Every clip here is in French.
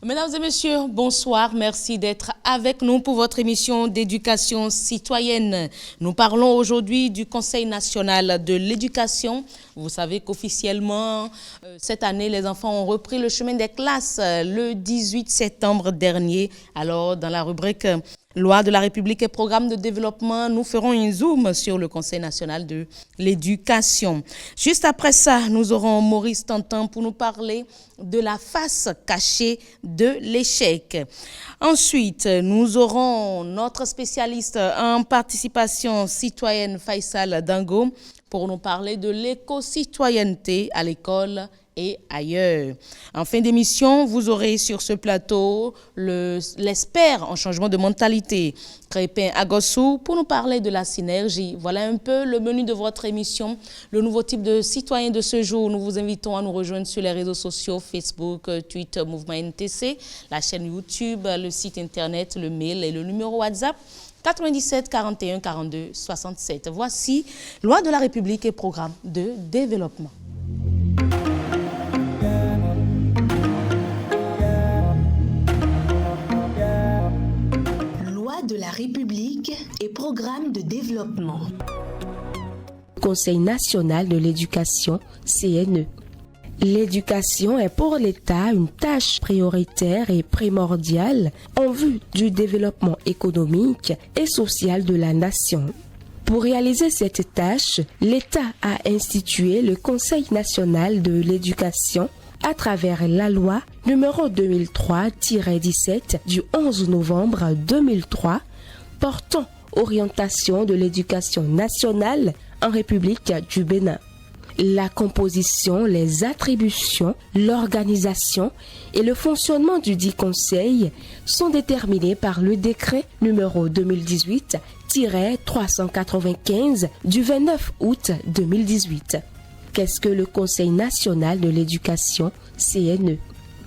Mesdames et messieurs, bonsoir. Merci d'être avec nous pour votre émission d'éducation citoyenne. Nous parlons aujourd'hui du Conseil national de l'éducation. Vous savez qu'officiellement, cette année, les enfants ont repris le chemin des classes le 18 septembre dernier. Alors, dans la rubrique Loi de la République et programme de développement, nous ferons un zoom sur le Conseil national de l'éducation. Juste après ça, nous aurons Maurice Tantan pour nous parler de la face cachée de l'échec. Ensuite, nous aurons notre spécialiste en participation citoyenne, Faisal Dango, pour nous parler de l'éco-citoyenneté à l'école et ailleurs. En fin d'émission, vous aurez sur ce plateau l'expert en changement de mentalité, Crépin Agossou, pour nous parler de la synergie. Voilà un peu le menu de votre émission, le nouveau type de citoyen de ce jour. Nous vous invitons à nous rejoindre sur les réseaux sociaux, Facebook, Twitter, Mouvement NTC, la chaîne YouTube, le site internet, le mail et le numéro WhatsApp 97 41 42 67. Voici Loi de la République et programme de développement. De la République et programme de développement. Conseil national de l'éducation, CNE. L'éducation est pour l'État une tâche prioritaire et primordiale en vue du développement économique et social de la nation. Pour réaliser cette tâche, l'État a institué le Conseil national de l'éducation à travers la loi numéro 2003-17 du 11 novembre 2003 portant orientation de l'éducation nationale en République du Bénin. La composition, les attributions, l'organisation et le fonctionnement du dit conseil sont déterminés par le décret numéro 2018-395 du 29 août 2018. Qu'est-ce que le Conseil national de l'éducation, CNE?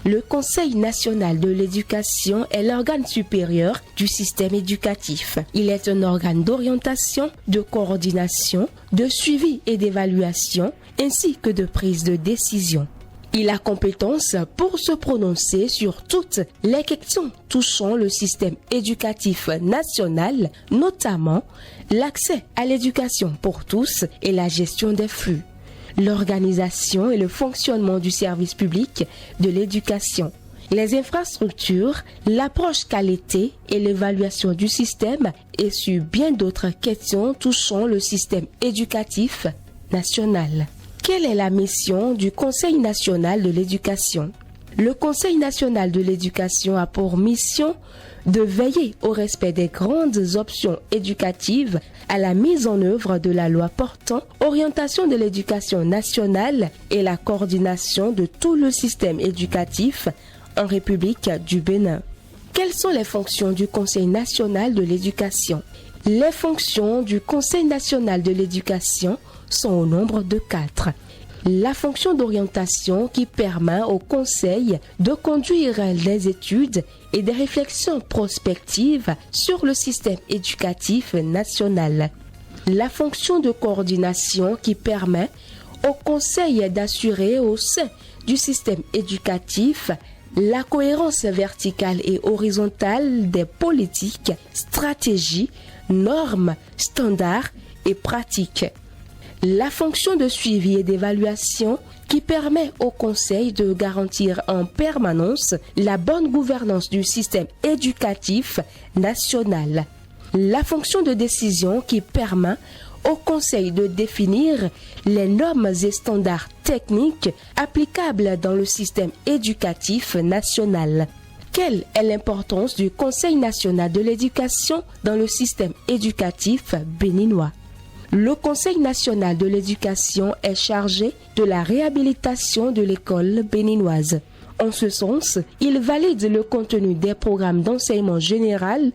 Le Conseil national de l'éducation est l'organe supérieur du système éducatif. Il est un organe d'orientation, de coordination, de suivi et d'évaluation, ainsi que de prise de décision. Il a compétence pour se prononcer sur toutes les questions touchant le système éducatif national, notamment l'accès à l'éducation pour tous et la gestion des flux, l'organisation et le fonctionnement du service public de l'éducation, les infrastructures, l'approche qualité et l'évaluation du système et sur bien d'autres questions touchant le système éducatif national. Quelle est la mission du Conseil national de l'éducation? Le Conseil national de l'éducation a pour mission de veiller au respect des grandes options éducatives, à la mise en œuvre de la loi portant orientation de l'éducation nationale et la coordination de tout le système éducatif en République du Bénin. Quelles sont les fonctions du Conseil national de l'éducation? Les fonctions du Conseil national de l'éducation sont au nombre de 4. La fonction d'orientation qui permet au Conseil de conduire des études et des réflexions prospectives sur le système éducatif national. La fonction de coordination qui permet au Conseil d'assurer au sein du système éducatif la cohérence verticale et horizontale des politiques, stratégies, normes, standards et pratiques. La fonction de suivi et d'évaluation qui permet au Conseil de garantir en permanence la bonne gouvernance du système éducatif national. La fonction de décision qui permet au Conseil de définir les normes et standards techniques applicables dans le système éducatif national. Quelle est l'importance du Conseil national de l'éducation dans le système éducatif béninois? Le Conseil national de l'éducation est chargé de la réhabilitation de l'école béninoise. En ce sens, il valide le contenu des programmes d'enseignement général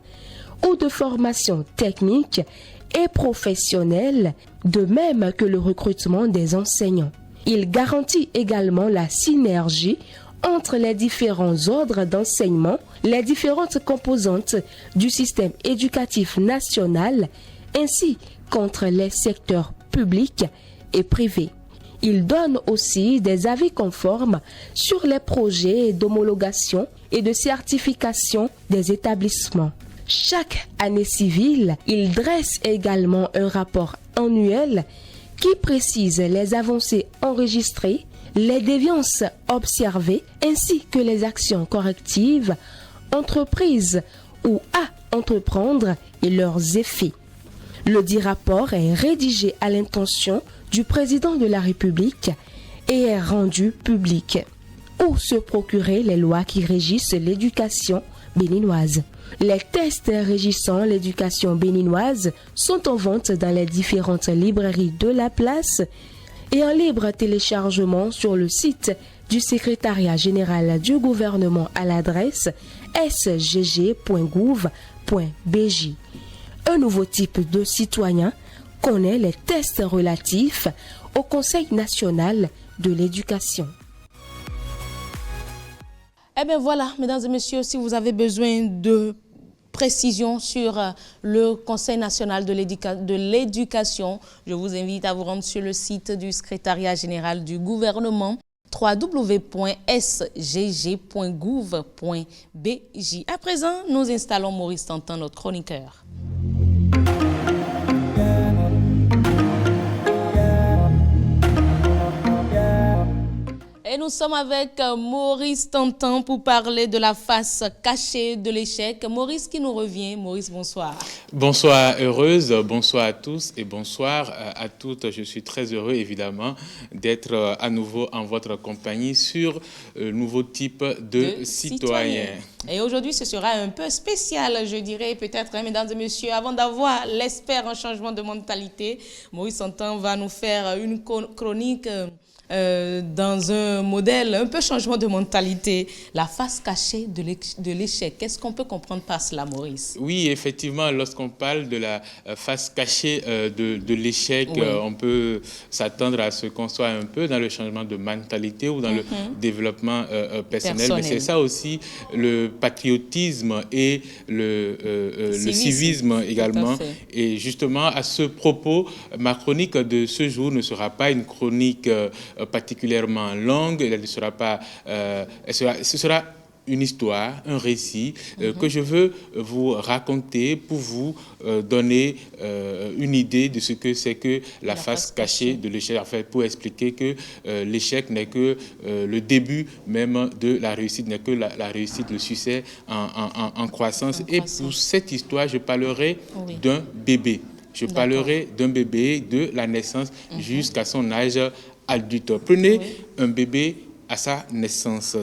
ou de formation technique et professionnelle, de même que le recrutement des enseignants. Il garantit également la synergie entre les différents ordres d'enseignement, les différentes composantes du système éducatif national, ainsi qu'entre les secteurs publics et privés. Il donne aussi des avis conformes sur les projets d'homologation et de certification des établissements. Chaque année civile, il dresse également un rapport annuel qui précise les avancées enregistrées, les déviances observées ainsi que les actions correctives entreprises ou à entreprendre et leurs effets. Le dit rapport est rédigé à l'intention du président de la République et est rendu public. Où se procurer les lois qui régissent l'éducation béninoise? Les tests régissant l'éducation béninoise sont en vente dans les différentes librairies de la place et en libre téléchargement sur le site du secrétariat général du gouvernement à l'adresse sgg.gouv.bj. Un nouveau type de citoyen connaît les tests relatifs au Conseil national de l'éducation. Eh bien voilà, mesdames et messieurs, si vous avez besoin de précisions sur le Conseil national de l'éducation, je vous invite à vous rendre sur le site du secrétariat général du gouvernement www.sgg.gouv.bj. À présent, nous installons Maurice Tantan, notre chroniqueur. Et nous sommes avec Maurice Tantan pour parler de la face cachée de l'échec. Maurice qui nous revient. Maurice, bonsoir. Bonsoir Heureuse, bonsoir à tous et bonsoir à toutes. Je suis très heureux évidemment d'être à nouveau en votre compagnie sur le nouveau type de citoyen. Et aujourd'hui, ce sera un peu spécial, je dirais peut-être, mesdames et messieurs. Avant d'avoir l'expert en changement de mentalité, Maurice Tantan va nous faire une chronique dans un modèle un peu changement de mentalité, la face cachée de l'échec. Qu'est-ce qu'on peut comprendre par cela, Maurice? Oui, effectivement, lorsqu'on parle de la face cachée de l'échec, oui, on peut s'attendre à ce qu'on soit un peu dans le changement de mentalité ou dans le développement personnel. Mais c'est ça aussi, le patriotisme et le civisme également. Et justement, à ce propos, ma chronique de ce jour ne sera pas une chronique particulièrement longue, elle ne sera pas, ce sera une histoire, un récit que je veux vous raconter pour vous donner une idée de ce que c'est que la face cachée de l'échec, en fait, pour expliquer que l'échec n'est que le début même de la réussite, n'est que la réussite, le succès en croissance. Et pour cette histoire, je parlerai d'un bébé. Je parlerai d'un bébé de la naissance jusqu'à son âge adulte. Prenez un bébé à sa naissance.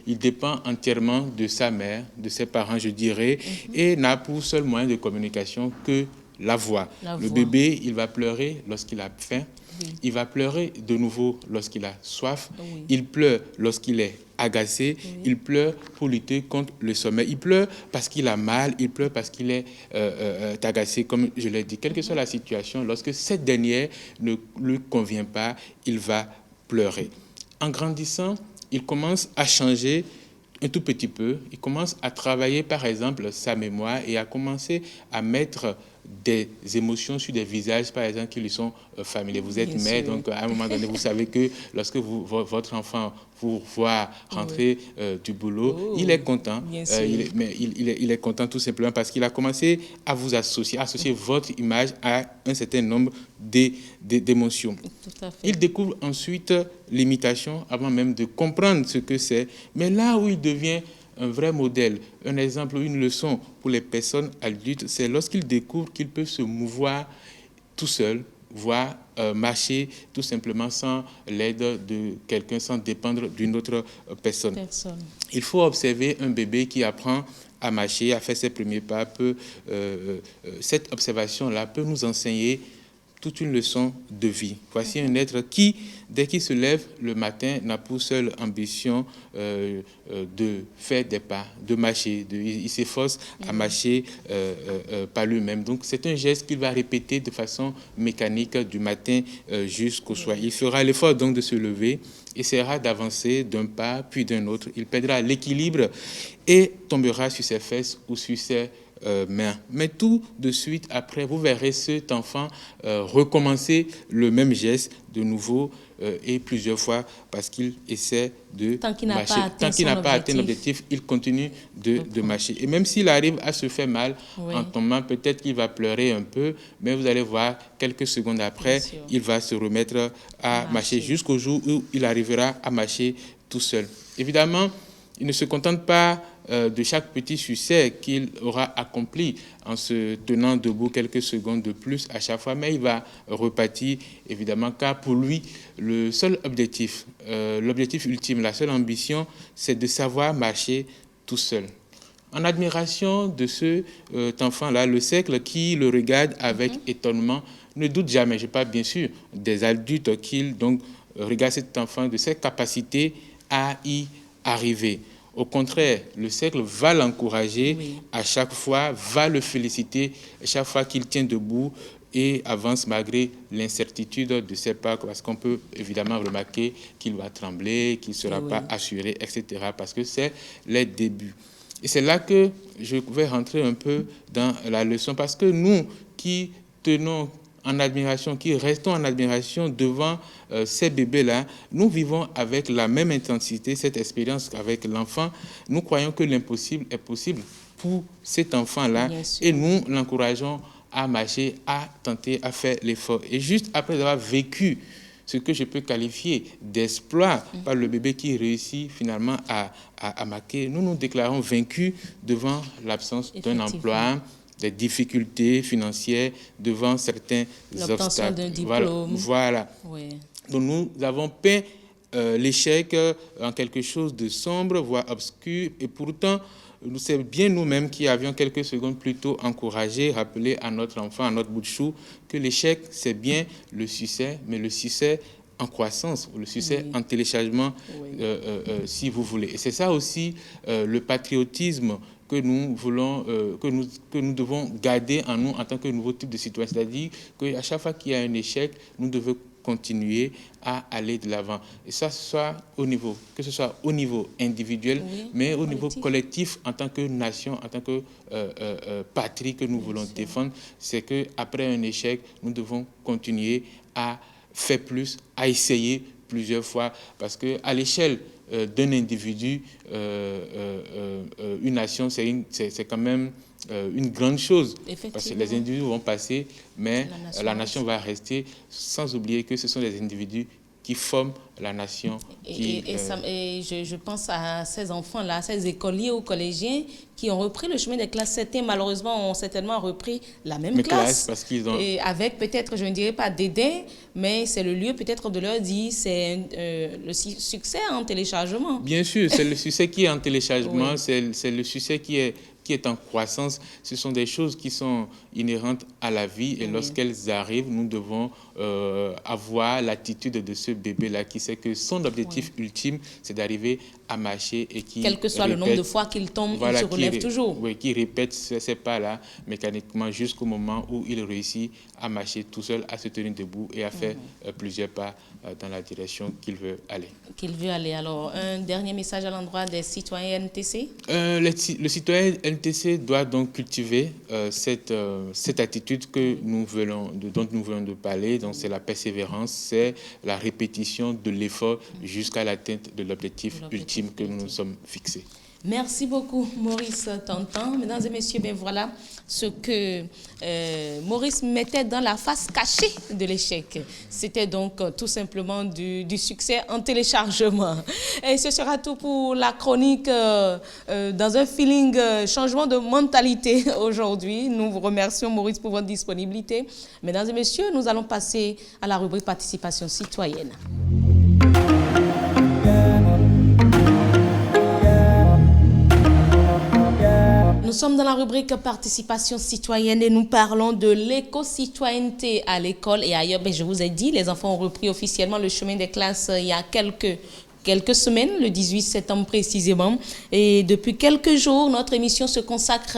Il dépend entièrement de sa mère, de ses parents, je dirais, et n'a pour seul moyen de communication que la voix. Le bébé, il va pleurer lorsqu'il a faim. Il va pleurer de nouveau lorsqu'il a soif. Il pleure lorsqu'il est agacé. Il pleure pour lutter contre le sommeil. Il pleure parce qu'il a mal. Il pleure parce qu'il est agacé, comme je l'ai dit. Quelle que soit la situation, lorsque cette dernière ne lui convient pas, il va pleurer. En grandissant, il commence à changer un tout petit peu. Il commence à travailler, par exemple, sa mémoire et à commencer à mettre des émotions sur des visages, par exemple, qui lui sont familiers. Vous êtes mère, donc à un moment donné, vous savez que lorsque votre enfant vous voit rentrer du boulot, il est content. Il est content tout simplement parce qu'il a commencé à vous associer votre image à un certain nombre d'émotions. Il découvre ensuite l'imitation avant même de comprendre ce que c'est. Mais là où il devient un vrai modèle, un exemple, une leçon pour les personnes adultes, c'est lorsqu'ils découvrent qu'ils peuvent se mouvoir tout seuls, voire marcher tout simplement sans l'aide de quelqu'un, sans dépendre d'une autre personne. Il faut observer un bébé qui apprend à marcher, à faire ses premiers pas. Cette observation-là peut nous enseigner toute une leçon de vie. Voici un être qui, dès qu'il se lève le matin, n'a pour seule ambition de faire des pas, de marcher. Il s'efforce à marcher par lui-même. Donc, c'est un geste qu'il va répéter de façon mécanique du matin jusqu'au soir. Il fera l'effort donc de se lever. essaiera d'avancer d'un pas puis d'un autre. Il perdra l'équilibre et tombera sur ses fesses ou sur ses mains. Mais tout de suite après, vous verrez cet enfant recommencer le même geste de nouveau et plusieurs fois parce qu'il essaie de marcher. Tant qu'il n'a pas atteint l'objectif, il continue de marcher. Et même s'il arrive à se faire mal en tombant, peut-être qu'il va pleurer un peu, mais vous allez voir, quelques secondes après, il va se remettre à marcher jusqu'au jour où il arrivera à marcher tout seul. Évidemment, il ne se contente pas de chaque petit succès qu'il aura accompli en se tenant debout quelques secondes de plus à chaque fois, mais il va repartir, évidemment, car pour lui, le seul objectif, l'objectif ultime, la seule ambition, c'est de savoir marcher tout seul. En admiration de cet enfant-là, le cercle qui le regarde avec étonnement ne doute jamais, je parle bien sûr des adultes qui donc regardent cet enfant, de ses capacités à y arriver. Au contraire, le cercle va l'encourager à chaque fois, va le féliciter à chaque fois qu'il tient debout et avance malgré l'incertitude de ses pas, parce qu'on peut évidemment remarquer qu'il va trembler, qu'il ne sera pas assuré, etc., parce que c'est les débuts. Et c'est là que je vais rentrer un peu dans la leçon, parce que nous qui tenons en admiration, qui restons en admiration devant ces bébés-là, nous vivons avec la même intensité cette expérience qu'avec l'enfant. Nous croyons que l'impossible est possible pour cet enfant-là et nous l'encourageons à marcher, à tenter, à faire l'effort. Et juste après avoir vécu ce que je peux qualifier d'exploit par le bébé qui réussit finalement à marquer, nous nous déclarons vaincus devant l'absence d'un emploi, des difficultés financières, devant certains obstacles. D'un diplôme. Voilà. Oui. Donc nous avons peint l'échec en quelque chose de sombre, voire obscur, et pourtant, c'est bien nous-mêmes qui avions quelques secondes plus tôt encouragé, rappelé à notre enfant, à notre bout de chou, que l'échec, c'est bien le succès, mais le succès en croissance, ou le succès en téléchargement, si vous voulez. Et c'est ça aussi le patriotisme que nous voulons, que nous devons garder en nous en tant que nouveau type de citoyen. C'est-à-dire qu'à chaque fois qu'il y a un échec, nous devons continuer à aller de l'avant. Et ça, que ce soit au niveau individuel, mais au niveau collectif, en tant que nation, en tant que patrie que nous voulons défendre, c'est qu'après un échec, nous devons continuer à faire plus, à essayer plusieurs fois, parce qu'à l'échelle d'un individu, une nation, c'est quand même une grande chose, parce que les individus vont passer, mais la nation va rester, sans oublier que ce sont les individus qui forment la nation. Et je pense à ces enfants-là, ces écoliers ou collégiens qui ont repris le chemin des classes. Certains, malheureusement, ont certainement repris la même classe. Parce qu'ils ont... Et avec peut-être, je ne dirais pas dédain, mais c'est le lieu peut-être de leur dire, c'est le succès en téléchargement. Bien sûr, c'est le succès qui est en téléchargement, c'est le succès qui est en croissance. Ce sont des choses qui sont inhérentes à la vie et lorsqu'elles arrivent, nous devons avoir l'attitude de ce bébé-là qui sait que son objectif ultime, c'est d'arriver à marcher et qui quel que soit le nombre de fois qu'il tombe, il se relève toujours. Oui, qui répète ces pas-là mécaniquement jusqu'au moment où il réussit à marcher tout seul, à se tenir debout et à faire plusieurs pas dans la direction qu'il veut aller. Alors, un dernier message à l'endroit des citoyens NTC? Le citoyen NTC doit donc cultiver cette attitude dont nous venons de parler. Donc, c'est la persévérance, c'est la répétition de l'effort jusqu'à l'atteinte de l'objectif ultime que nous nous sommes fixés. Merci beaucoup, Maurice Tantan. Mesdames et messieurs, bien voilà ce que Maurice mettait dans la face cachée de l'échec. C'était donc tout simplement du succès en téléchargement. Et ce sera tout pour la chronique dans un feeling changement de mentalité aujourd'hui. Nous vous remercions, Maurice, pour votre disponibilité. Mesdames et messieurs, nous allons passer à la rubrique participation citoyenne. Nous sommes dans la rubrique participation citoyenne et nous parlons de l'éco-citoyenneté à l'école et ailleurs. Je vous ai dit, les enfants ont repris officiellement le chemin des classes il y a quelques semaines, le 18 septembre précisément. Et depuis quelques jours, notre émission se consacre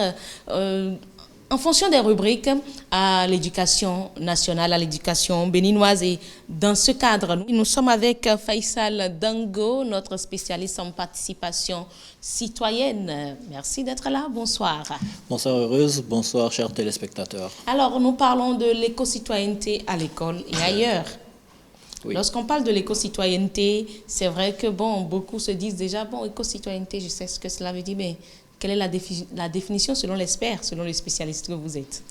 En fonction des rubriques à l'éducation nationale, à l'éducation béninoise, et dans ce cadre, nous sommes avec Faisal Dango, notre spécialiste en participation citoyenne. Merci d'être là, bonsoir. Bonsoir Heureuse, bonsoir chers téléspectateurs. Alors, nous parlons de l'éco-citoyenneté à l'école et ailleurs. Oui. Lorsqu'on parle de l'éco-citoyenneté, c'est vrai que beaucoup se disent déjà, éco-citoyenneté, je sais ce que cela veut dire, mais quelle est la définition selon l'expert, selon les spécialistes que vous êtes?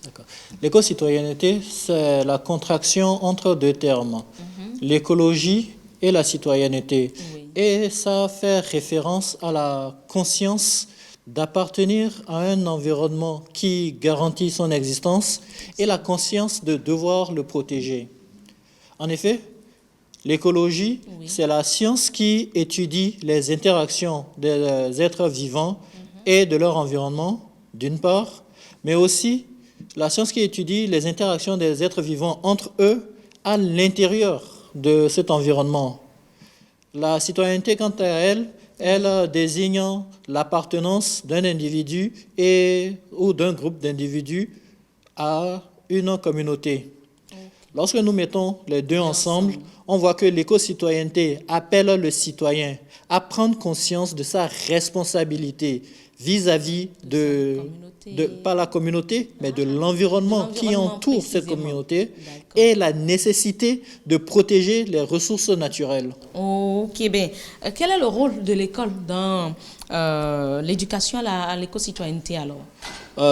L'éco-citoyenneté, c'est la contraction entre deux termes, l'écologie et la citoyenneté. Oui. Et ça fait référence à la conscience d'appartenir à un environnement qui garantit son existence et la conscience de devoir le protéger. En effet, l'écologie, c'est la science qui étudie les interactions des êtres vivants et de leur environnement, d'une part, mais aussi la science qui étudie les interactions des êtres vivants entre eux à l'intérieur de cet environnement. La citoyenneté, quant à elle, elle désigne l'appartenance d'un individu ou d'un groupe d'individus à une communauté. Lorsque nous mettons les deux ensemble, on voit que l'éco-citoyenneté appelle le citoyen à prendre conscience de sa responsabilité vis-à-vis pas la communauté, mais de l'environnement qui entoure cette communauté et la nécessité de protéger les ressources naturelles. Ok, bien. Quel est le rôle de l'école dans l'éducation à l'éco-citoyenneté alors?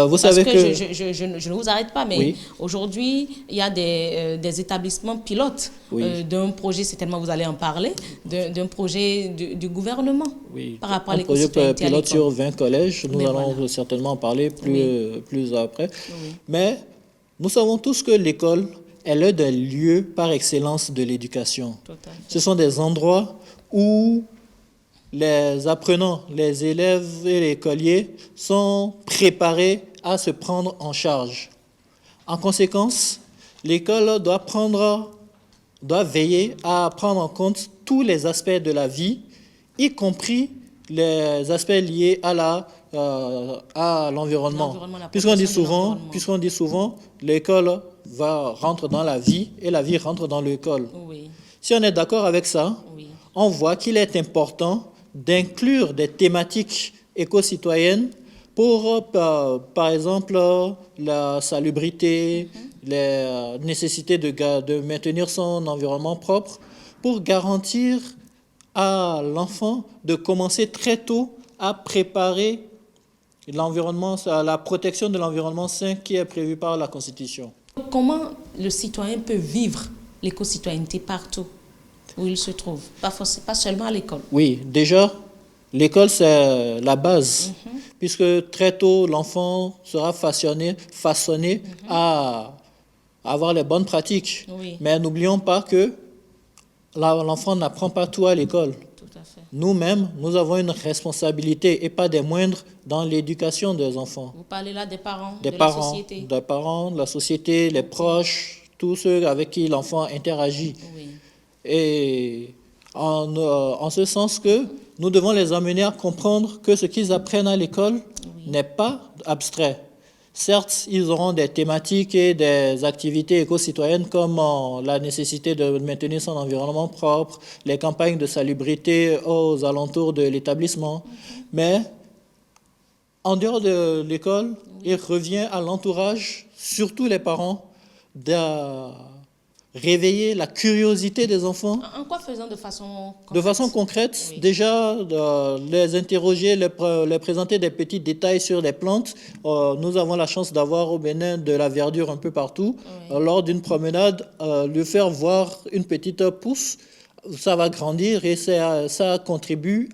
Vous savez que je ne vous arrête pas, mais aujourd'hui, il y a des établissements pilotes d'un projet, certainement vous allez en parler, d'un projet du gouvernement par rapport à l'éco-citoyenneté. Un projet pilote sur 20 collèges, nous allons certainement en parler plus après. Mais nous savons tous que l'école est l'un des lieux par excellence de l'éducation. Ce sont des endroits où les apprenants, les élèves et les écoliers sont préparés à se prendre en charge. En conséquence, l'école doit veiller à prendre en compte tous les aspects de la vie, y compris les aspects liés à l'environnement. Puisqu'on dit souvent, l'école rentre dans la vie et la vie rentre dans l'école. Oui. Si on est d'accord avec ça, on voit qu'il est important d'inclure des thématiques éco-citoyennes pour, par exemple, la salubrité, les nécessités de maintenir son environnement propre, pour garantir à l'enfant de commencer très tôt à préparer l'environnement, la protection de l'environnement sain qui est prévu par la Constitution. Comment le citoyen peut vivre l'éco-citoyenneté partout où il se trouve, pas seulement à l'école? Oui, déjà, l'école, c'est la base, puisque très tôt, l'enfant sera façonné à avoir les bonnes pratiques. Oui. Mais n'oublions pas que l'enfant n'apprend pas tout à l'école. Tout à fait. Nous-mêmes, nous avons une responsabilité, et pas des moindres, dans l'éducation des enfants. Vous parlez là des parents, la société. Des parents, de la société, les proches, tous ceux avec qui l'enfant interagit. Oui. Et en ce sens que nous devons les amener à comprendre que ce qu'ils apprennent à l'école n'est pas abstrait. Certes, ils auront des thématiques et des activités éco-citoyennes comme la nécessité de maintenir son environnement propre, les campagnes de salubrité aux alentours de l'établissement. Mais en dehors de l'école, il revient à l'entourage, surtout les parents, de réveiller la curiosité des enfants. En quoi faisant de façon concrète? De façon concrète, déjà, les interroger, les présenter des petits détails sur les plantes. Nous avons la chance d'avoir au Bénin de la verdure un peu partout. Lors d'une promenade, lui faire voir une petite pousse, ça va grandir et ça contribue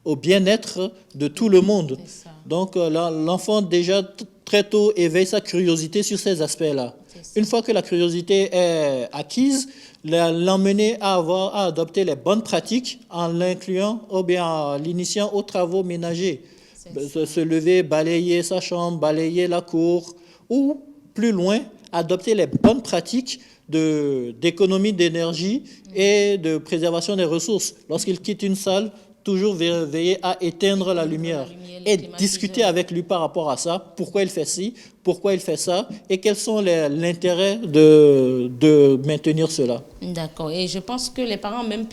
au bien-être de tout le monde. Donc l'enfant déjà très tôt éveille sa curiosité sur ces aspects-là. Une fois que la curiosité est acquise, l'emmener à adopter les bonnes pratiques en l'incluant ou bien en l'initiant aux travaux ménagers. Se lever, balayer sa chambre, balayer la cour, ou plus loin, adopter les bonnes pratiques d'économie d'énergie et de préservation des ressources. Lorsqu'il quitte une salle, toujours veiller à éteindre la lumière et discuter avec lui par rapport à ça, pourquoi il fait ci, pourquoi il fait ça, et quels sont l'intérêt de maintenir cela. D'accord. Et je pense que les parents même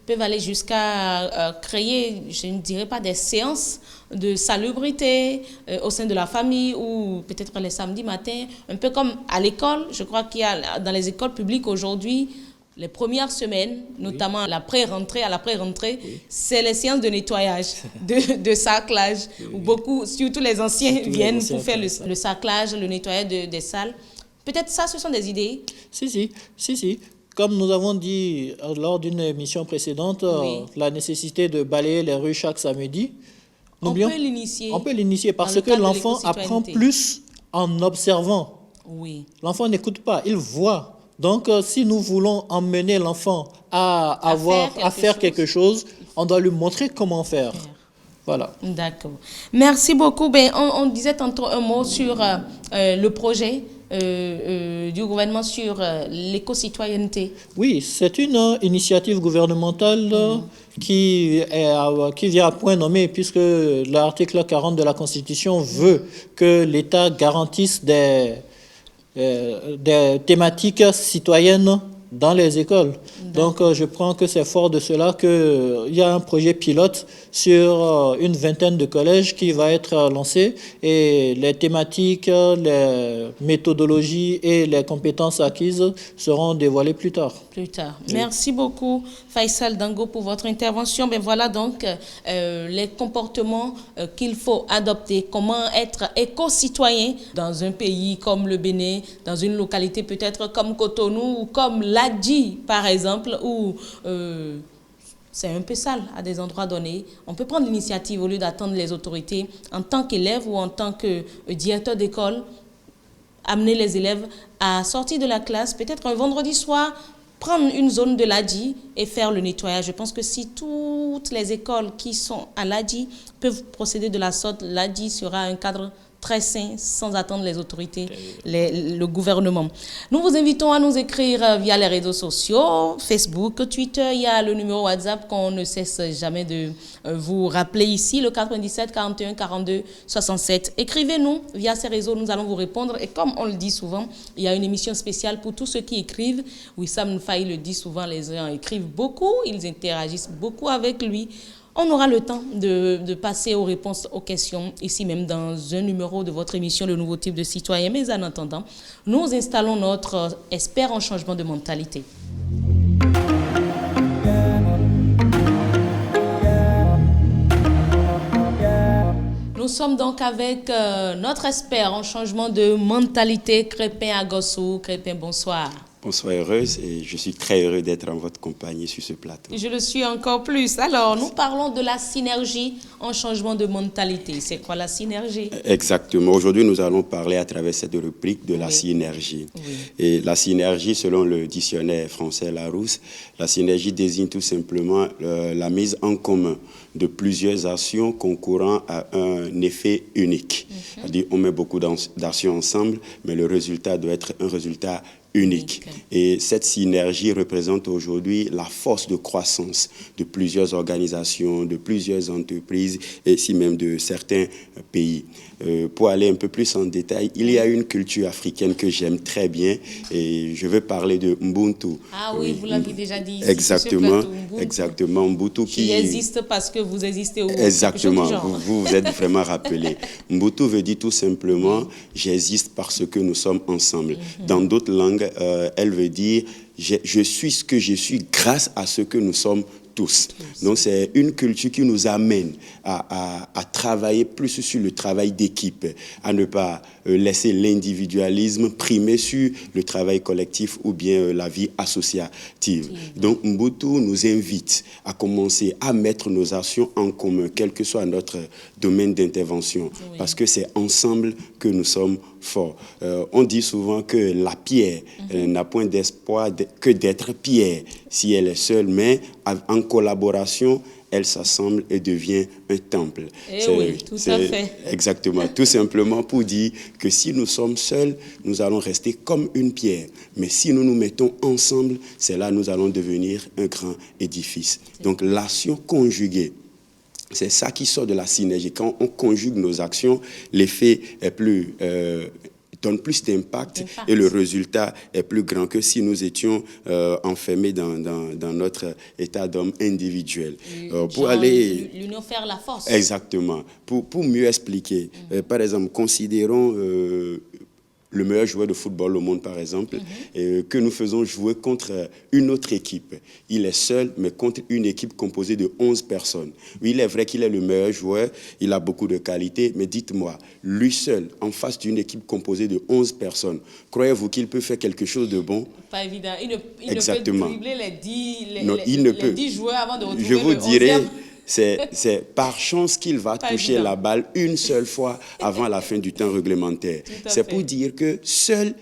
peuvent aller jusqu'à créer, je ne dirais pas des séances de salubrité au sein de la famille, ou peut-être les samedis matins, un peu comme à l'école. Je crois qu'il y a dans les écoles publiques aujourd'hui, les premières semaines, notamment à la pré-rentrée, c'est les séances de nettoyage, de saclage, où beaucoup, surtout les anciens, viennent pour faire le saclage, le nettoyage des salles. Peut-être ça, ce sont des idées. Si. Comme nous avons dit lors d'une émission précédente, la nécessité de balayer les rues chaque samedi. On peut l'initier. On peut l'initier parce que l'enfant apprend plus en observant. Oui. L'enfant n'écoute pas, il voit. Donc, si nous voulons emmener l'enfant à faire quelque chose, on doit lui montrer comment faire. Voilà. D'accord. Merci beaucoup. On disait tantôt un mot sur le projet du gouvernement sur l'éco-citoyenneté. Oui, c'est une initiative gouvernementale qui vient à point nommé, puisque l'article 40 de la Constitution veut que l'État garantisse des thématiques citoyennes dans les écoles. Donc, je prends que c'est fort de cela qu'il y a un projet pilote sur une vingtaine de collèges qui va être lancé, et les thématiques, les méthodologies et les compétences acquises seront dévoilées plus tard. Oui. Merci beaucoup, Faisal Dango, pour votre intervention. Voilà donc les comportements qu'il faut adopter. Comment être éco-citoyen dans un pays comme le Bénin, dans une localité peut-être comme Cotonou ou comme Ladji, par exemple, où c'est un peu sale à des endroits donnés. On peut prendre l'initiative au lieu d'attendre les autorités en tant qu'élève ou en tant que directeur d'école, amener les élèves à sortir de la classe, peut-être un vendredi soir, prendre une zone de Ladji et faire le nettoyage. Je pense que si toutes les écoles qui sont à Ladji peuvent procéder de la sorte, Ladji sera un cadre très sain, sans attendre les autorités, le gouvernement. Nous vous invitons à nous écrire via les réseaux sociaux, Facebook, Twitter. Il y a le numéro WhatsApp qu'on ne cesse jamais de vous rappeler ici, le 97 41 42 67. Écrivez-nous via ces réseaux, nous allons vous répondre. Et comme on le dit souvent, il y a une émission spéciale pour tous ceux qui écrivent. Wissam Nfaï le dit souvent, les gens écrivent beaucoup, ils interagissent beaucoup avec lui. On aura le temps de passer aux réponses aux questions, ici même dans un numéro de votre émission, Le Nouveau Type de Citoyen. Mais en attendant, nous installons notre expert en changement de mentalité. Nous sommes donc avec notre expert en changement de mentalité, Crépin Agossou. Crépin, bonsoir. Bonsoir, heureuse, et je suis très heureux d'être en votre compagnie sur ce plateau. Je le suis encore plus. Alors, nous parlons de la synergie en changement de mentalité. C'est quoi la synergie? Exactement. Aujourd'hui, nous allons parler à travers cette rubrique de la synergie. Oui. Et la synergie, selon le dictionnaire français Larousse, la synergie désigne tout simplement la mise en commun de plusieurs actions concourant à un effet unique. C'est-à-dire, on met beaucoup d'actions ensemble, mais le résultat doit être un résultat unique. Et cette synergie représente aujourd'hui la force de croissance de plusieurs organisations, de plusieurs entreprises et si même de certains pays. Pour aller un peu plus en détail, il y a une culture africaine que j'aime très bien et je veux parler de Ubuntu. Ah oui, vous l'avez déjà dit ici. Exactement, exactement. Ubuntu qui existe parce que vous existez. Exactement, vous êtes vraiment rappelé. Ubuntu veut dire tout simplement « j'existe parce que nous sommes ensemble ». Dans d'autres langues, elle veut dire « je suis ce que je suis grâce à ce que nous sommes tous ». Donc c'est une culture qui nous amène à travailler plus sur le travail d'équipe, à ne pas laisser l'individualisme primer sur le travail collectif ou bien la vie associative. Donc Ubuntu nous invite à commencer à mettre nos actions en commun, quel que soit notre domaine d'intervention, parce que c'est ensemble que nous sommes forts. On dit souvent que la pierre n'a point d'espoir que d'être pierre si elle est seule, mais en collaboration, elle s'assemble et devient un temple. Oui, tout à fait. Exactement. Tout simplement pour dire que si nous sommes seuls, nous allons rester comme une pierre. Mais si nous nous mettons ensemble, c'est là que nous allons devenir un grand édifice. Donc l'action conjuguée C'est ça qui sort de la synergie. Quand on conjugue nos actions, l'effet est plus... donne plus d'impact et le résultat est plus grand que si nous étions enfermés dans notre état d'homme individuel. Pour aller... L'union faire la force. Exactement. Pour mieux expliquer, par exemple, considérons le meilleur joueur de football au monde, par exemple, que nous faisons jouer contre une autre équipe. Il est seul, mais contre une équipe composée de 11 personnes. Oui, il est vrai qu'il est le meilleur joueur, il a beaucoup de qualités, mais dites-moi, lui seul, en face d'une équipe composée de 11 personnes, croyez-vous qu'il peut faire quelque chose de bon? Pas évident. Il ne Exactement. peut dribbler les 10 joueurs avant de retrouver Je vous le dirais... 11e. C'est par chance qu'il va toucher la balle une seule fois avant la fin du temps réglementaire. C'est pour dire que seul,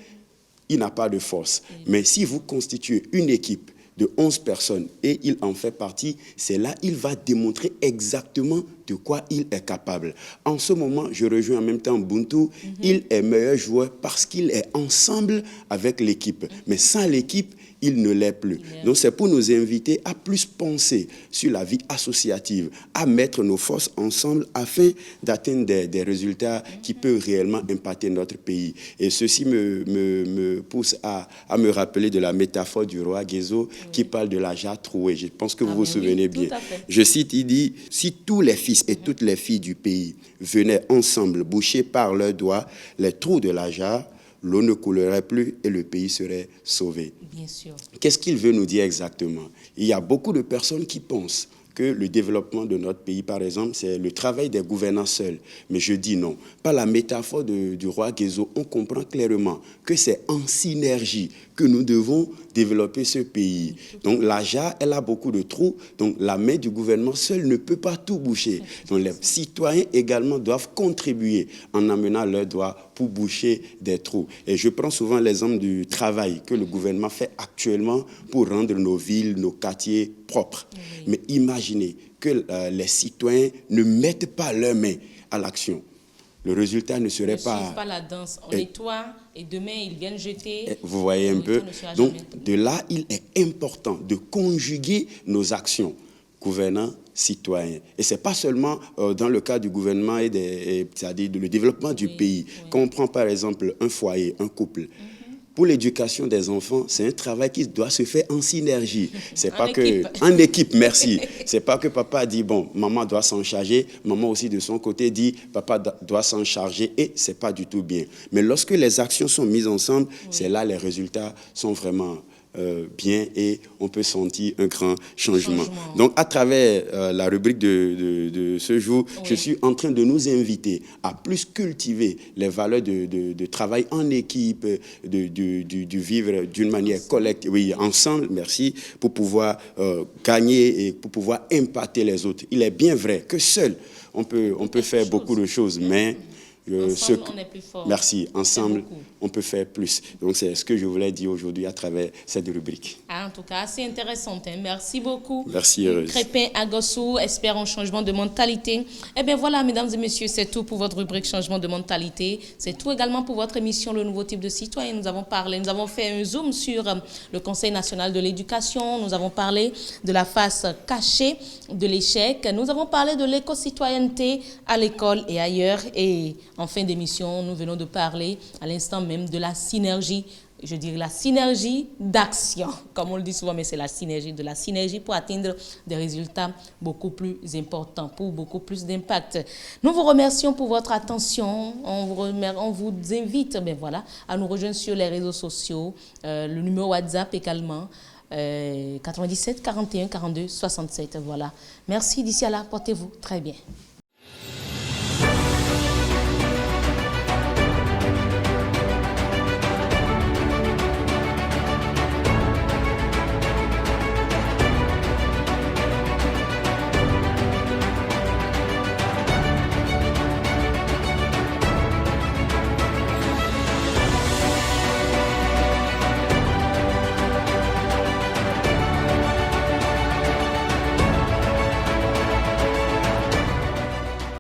il n'a pas de force. Mais si vous constituez une équipe de 11 personnes et il en fait partie, c'est là qu'il va démontrer exactement de quoi il est capable. En ce moment, je rejoins en même temps Buntu. Il est meilleur joueur parce qu'il est ensemble avec l'équipe. Mais sans l'équipe, il ne l'est plus. Donc c'est pour nous inviter à plus penser sur la vie associative, à mettre nos forces ensemble afin d'atteindre des résultats qui peuvent réellement impacter notre pays. Et ceci me pousse à me rappeler de la métaphore du roi Guézo qui parle de la jarre trouée. Je pense que vous vous souvenez bien. Je cite, il dit, si tous les fils et toutes les filles du pays venaient ensemble boucher par leurs doigts les trous de la jarre, l'eau ne coulerait plus et le pays serait sauvé. Bien sûr. Qu'est-ce qu'il veut nous dire exactement? Il y a beaucoup de personnes qui pensent que le développement de notre pays, par exemple, c'est le travail des gouvernants seuls. Mais je dis non. Par la métaphore du roi Guézo, on comprend clairement que c'est en synergie que nous devons développer ce pays. Donc la jarre, elle a beaucoup de trous. Donc la main du gouvernement seul ne peut pas tout boucher. Donc les citoyens également doivent contribuer en amenant leurs doigts pour boucher des trous. Et je prends souvent l'exemple du travail que le gouvernement fait actuellement pour rendre nos villes, nos quartiers propres. Mais imaginez que les citoyens ne mettent pas leurs mains à l'action. Le résultat ne serait pas... pas la danse. On nettoie et demain, ils viennent jeter. Vous voyez un peu. Donc, de là, il est important de conjuguer nos actions, gouvernants, citoyens. Et ce n'est pas seulement dans le cas du gouvernement, c'est-à-dire le développement du pays. Quand on prend par exemple un foyer, un couple, pour l'éducation des enfants, c'est un travail qui doit se faire en synergie. C'est pas que en équipe, merci. C'est pas que papa dit bon, maman doit s'en charger, maman aussi de son côté dit papa doit s'en charger et c'est pas du tout bien. Mais lorsque les actions sont mises ensemble, c'est là les résultats sont vraiment bien et on peut sentir un grand changement. Donc, à travers la rubrique de ce jour, je suis en train de nous inviter à plus cultiver les valeurs de travail en équipe, du vivre d'une manière collective, oui, ensemble, merci, pour pouvoir gagner et pour pouvoir impacter les autres. Il est bien vrai que seul, on peut faire beaucoup de choses, mais... Ensemble, on est plus fort. Merci. Ensemble, on peut faire plus. Donc, c'est ce que je voulais dire aujourd'hui à travers cette rubrique. En tout cas, c'est intéressant. Hein. Merci beaucoup. Merci, Heureuse. Crépin Agossou, espérons changement de mentalité. Eh bien, voilà, mesdames et messieurs, c'est tout pour votre rubrique changement de mentalité. C'est tout également pour votre émission Le Nouveau Type de Citoyen. Nous avons fait un zoom sur le Conseil national de l'éducation. Nous avons parlé de la face cachée de l'échec. Nous avons parlé de l'éco-citoyenneté à l'école et ailleurs. Et en fin d'émission, nous venons de parler à l'instant même de la synergie, je dirais la synergie d'action, comme on le dit souvent, mais c'est la synergie pour atteindre des résultats beaucoup plus importants, pour beaucoup plus d'impact. Nous vous remercions pour votre attention, on vous invite à nous rejoindre sur les réseaux sociaux, le numéro WhatsApp également, 97 41 42 67, voilà. Merci, d'ici à là, portez-vous très bien.